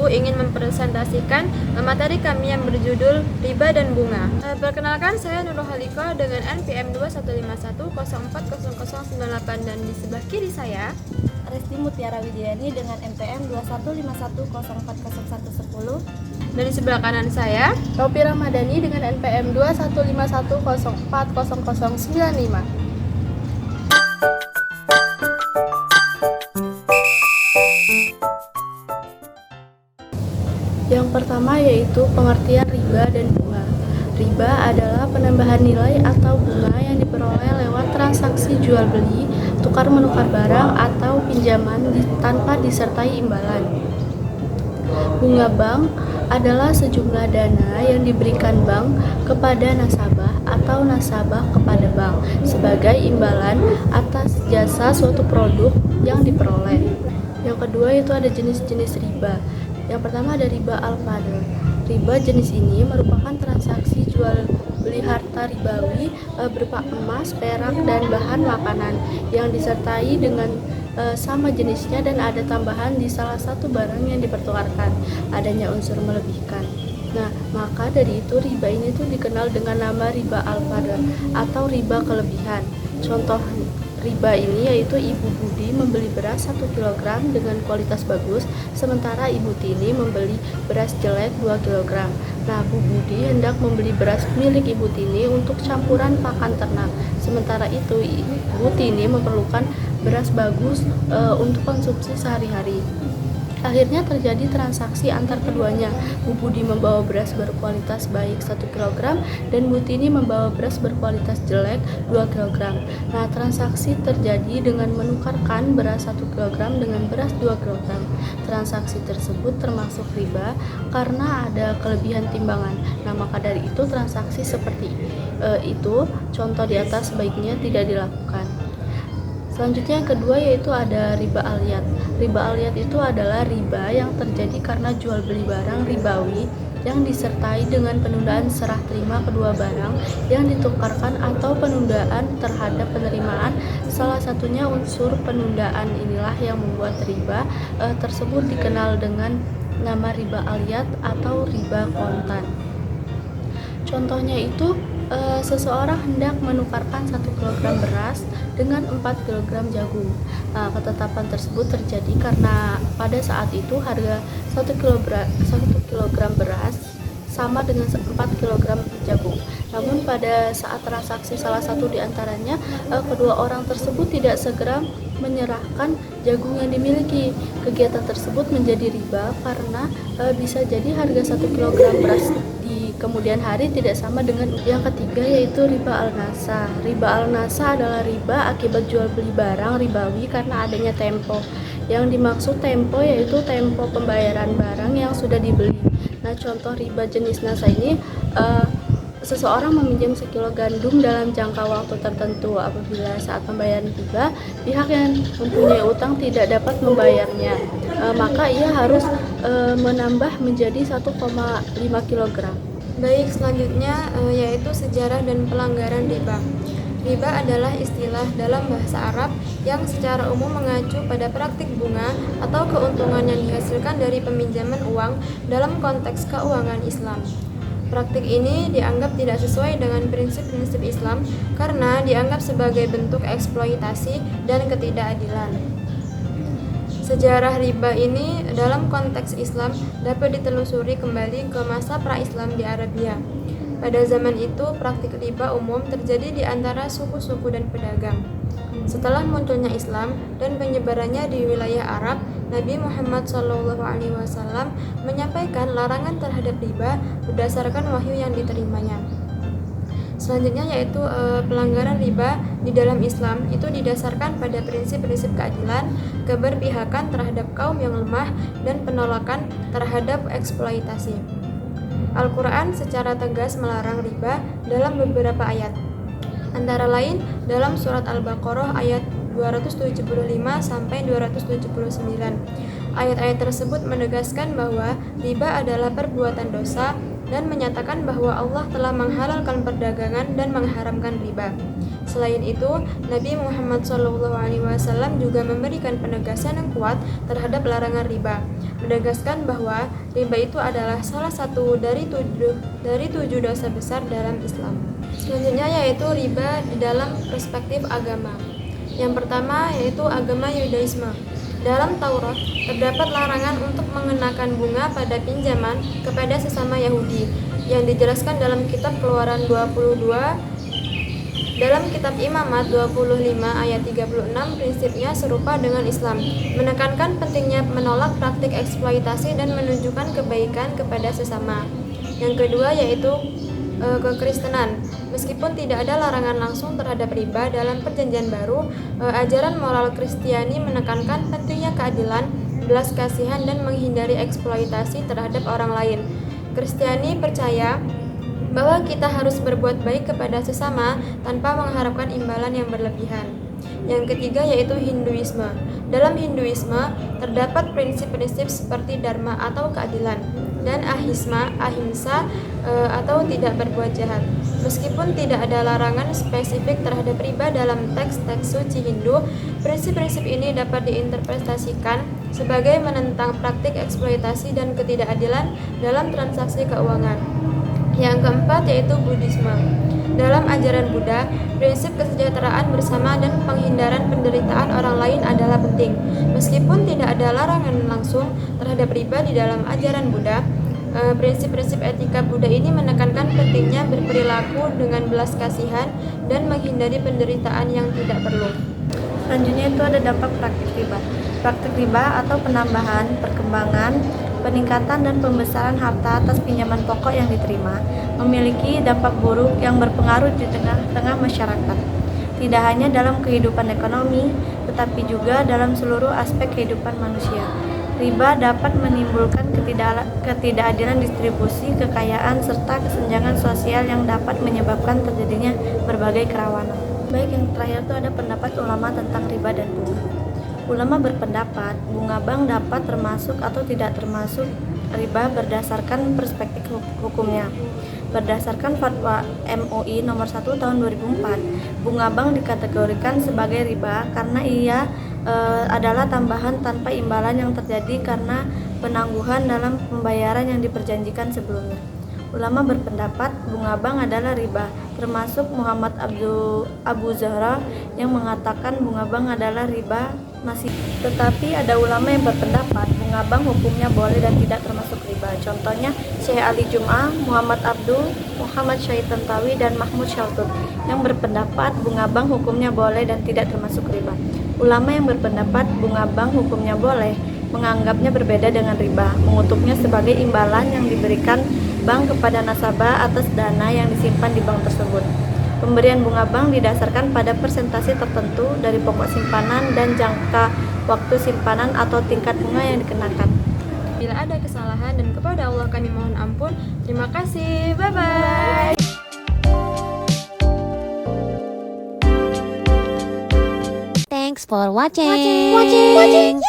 ingin mempresentasikan materi kami yang berjudul Riba dan Bunga. Perkenalkan, saya Nurul Haliko dengan NPM 2151040098 dan di sebelah kiri saya Resti Mutiara Widiani dengan NPM 2151040110. dan di sebelah kanan saya Ropi Ramadhani dengan NPM 2151040095. Yang pertama yaitu pengertian riba dan bunga. Riba adalah penambahan nilai atau bunga yang diperoleh lewat transaksi jual beli, tukar menukar barang atau pinjaman tanpa disertai imbalan. Bunga bank adalah sejumlah dana yang diberikan bank kepada nasabah atau nasabah kepada bank sebagai imbalan atas jasa suatu produk yang diperoleh. Yang kedua itu ada jenis-jenis riba. Yang pertama ada riba al-fadl. Riba jenis ini merupakan transaksi jual beli harta ribawi berupa emas, perak, dan bahan makanan yang disertai dengan sama jenisnya dan ada tambahan di salah satu barang yang dipertukarkan, adanya unsur melebihkan. Nah, maka dari itu riba ini tuh dikenal dengan nama riba al-fadl atau riba kelebihan. Contoh riba ini yaitu Ibu Budi membeli beras 1 kg dengan kualitas bagus, sementara Ibu Tini membeli beras jelek 2 kg. Nah, Bu Budi hendak membeli beras milik Ibu Tini untuk campuran pakan ternak, sementara itu Ibu Tini memerlukan beras bagus untuk konsumsi sehari-hari. Akhirnya terjadi transaksi antar keduanya. Bu Budi membawa beras berkualitas baik 1 kg dan Bu Tini membawa beras berkualitas jelek 2 kg. Nah, transaksi terjadi dengan menukarkan beras 1 kg dengan beras 2 kg. Transaksi tersebut termasuk riba karena ada kelebihan timbangan. Nah, maka dari itu transaksi seperti itu contoh di atas sebaiknya tidak dilakukan. Selanjutnya yang kedua yaitu ada riba aliyat. Riba aliyat itu adalah riba yang terjadi karena jual beli barang ribawi yang disertai dengan penundaan serah terima kedua barang yang ditukarkan atau penundaan terhadap penerimaan. Salah satunya unsur penundaan inilah yang membuat riba tersebut dikenal dengan nama riba aliyat atau riba kontan. Contohnya itu seseorang hendak menukarkan 1 kg beras dengan 4 kg jagung. Nah, ketetapan tersebut terjadi karena pada saat itu harga 1 kg beras sama dengan 4 kg jagung. Namun pada saat transaksi salah satu di antaranya, kedua orang tersebut tidak segera menyerahkan jagung yang dimiliki. Kegiatan tersebut menjadi riba karena bisa jadi harga 1 kg beras kemudian hari tidak sama dengan yang ketiga yaitu riba al-nasa. Riba al-nasa adalah riba akibat jual beli barang ribawi karena adanya tempo. Yang dimaksud tempo yaitu tempo pembayaran barang yang sudah dibeli. Nah, contoh riba jenis nasa ini seseorang meminjam 1 kilo gandum dalam jangka waktu tertentu. Apabila saat pembayaran tiba, pihak yang mempunyai utang tidak dapat membayarnya, maka ia harus menambah menjadi 1,5 kg. Baik, selanjutnya yaitu sejarah dan pelanggaran riba. Riba adalah istilah dalam bahasa Arab yang secara umum mengacu pada praktik bunga atau keuntungan yang dihasilkan dari peminjaman uang dalam konteks keuangan Islam. Praktik ini dianggap tidak sesuai dengan prinsip-prinsip Islam karena dianggap sebagai bentuk eksploitasi dan ketidakadilan. Sejarah riba ini dalam konteks Islam dapat ditelusuri kembali ke masa pra-Islam di Arabia. Pada zaman itu, praktik riba umum terjadi di antara suku-suku dan pedagang. Setelah munculnya Islam dan penyebarannya di wilayah Arab, Nabi Muhammad SAW menyampaikan larangan terhadap riba berdasarkan wahyu yang diterimanya. Selanjutnya yaitu pelanggaran riba di dalam Islam itu didasarkan pada prinsip-prinsip keadilan, keberpihakan terhadap kaum yang lemah, dan penolakan terhadap eksploitasi. Al-Quran secara tegas melarang riba dalam beberapa ayat. Antara lain dalam surat Al-Baqarah ayat 275 sampai 279. Ayat-ayat tersebut menegaskan bahwa riba adalah perbuatan dosa dan menyatakan bahwa Allah telah menghalalkan perdagangan dan mengharamkan riba. Selain itu, Nabi Muhammad SAW juga memberikan penegasan yang kuat terhadap larangan riba, menegaskan bahwa riba itu adalah salah satu dari tujuh dosa besar dalam Islam. Selanjutnya yaitu riba di dalam perspektif agama. Yang pertama yaitu agama Yudaisme. Dalam Taurat terdapat larangan untuk mengenakan bunga pada pinjaman kepada sesama Yahudi yang dijelaskan dalam kitab Keluaran 22. Dalam kitab Imamat 25 ayat 36 prinsipnya serupa dengan Islam, menekankan pentingnya menolak praktik eksploitasi dan menunjukkan kebaikan kepada sesama. Yang kedua yaitu kekristenan. Meskipun tidak ada larangan langsung terhadap riba dalam Perjanjian Baru, ajaran moral Kristiani menekankan pentingnya keadilan, belas kasihan dan menghindari eksploitasi terhadap orang lain. Kristiani percaya bahwa kita harus berbuat baik kepada sesama tanpa mengharapkan imbalan yang berlebihan. Yang ketiga yaitu Hinduisme. Dalam Hinduisme terdapat prinsip-prinsip seperti dharma atau keadilan dan ahimsa atau tidak berbuat jahat. Meskipun tidak ada larangan spesifik terhadap riba dalam teks-teks suci Hindu, prinsip-prinsip ini dapat diinterpretasikan sebagai menentang praktik eksploitasi dan ketidakadilan dalam transaksi keuangan. Yang keempat yaitu Buddhisme. Dalam ajaran Buddha, prinsip kesejahteraan bersama dan penghindaran penderitaan orang lain adalah penting. Meskipun tidak ada larangan langsung terhadap riba di dalam ajaran Buddha, prinsip-prinsip etika Buddha ini menekankan pentingnya berperilaku dengan belas kasihan dan menghindari penderitaan yang tidak perlu. Selanjutnya itu ada dampak praktik riba. Praktik riba atau penambahan, perkembangan, peningkatan dan pembesaran harta atas pinjaman pokok yang diterima memiliki dampak buruk yang berpengaruh di tengah-tengah masyarakat. Tidak hanya dalam kehidupan ekonomi, tetapi juga dalam seluruh aspek kehidupan manusia. Riba dapat menimbulkan ketidakadilan distribusi kekayaan serta kesenjangan sosial yang dapat menyebabkan terjadinya berbagai kerawanan. Baik, yang terakhir itu ada pendapat ulama tentang riba dan bunga. Ulama berpendapat bunga bank dapat termasuk atau tidak termasuk riba berdasarkan perspektif hukumnya. Berdasarkan fatwa MUI nomor 1 tahun 2004, bunga bank dikategorikan sebagai riba karena ia adalah tambahan tanpa imbalan yang terjadi karena penangguhan dalam pembayaran yang diperjanjikan sebelumnya. Ulama berpendapat bunga bank adalah riba, termasuk Muhammad Abu Zahra yang mengatakan bunga bank adalah riba masih. Tetapi ada ulama yang berpendapat bunga bank hukumnya boleh dan tidak termasuk riba. Contohnya Syekh Ali Jum'ah, Muhammad Abdul, Muhammad Syahid Tantawi, dan Mahmud Syaltut yang berpendapat bunga bank hukumnya boleh dan tidak termasuk riba. Ulama yang berpendapat bunga bank hukumnya boleh menganggapnya berbeda dengan riba, mengutuknya sebagai imbalan yang diberikan bank kepada nasabah atas dana yang disimpan di bank tersebut. Pemberian bunga bank didasarkan pada persentase tertentu dari pokok simpanan dan jangka waktu simpanan atau tingkat bunga yang dikenakan. Bila ada kesalahan dan kepada Allah kami mohon ampun. Terima kasih. Bye-bye. Thanks for watching.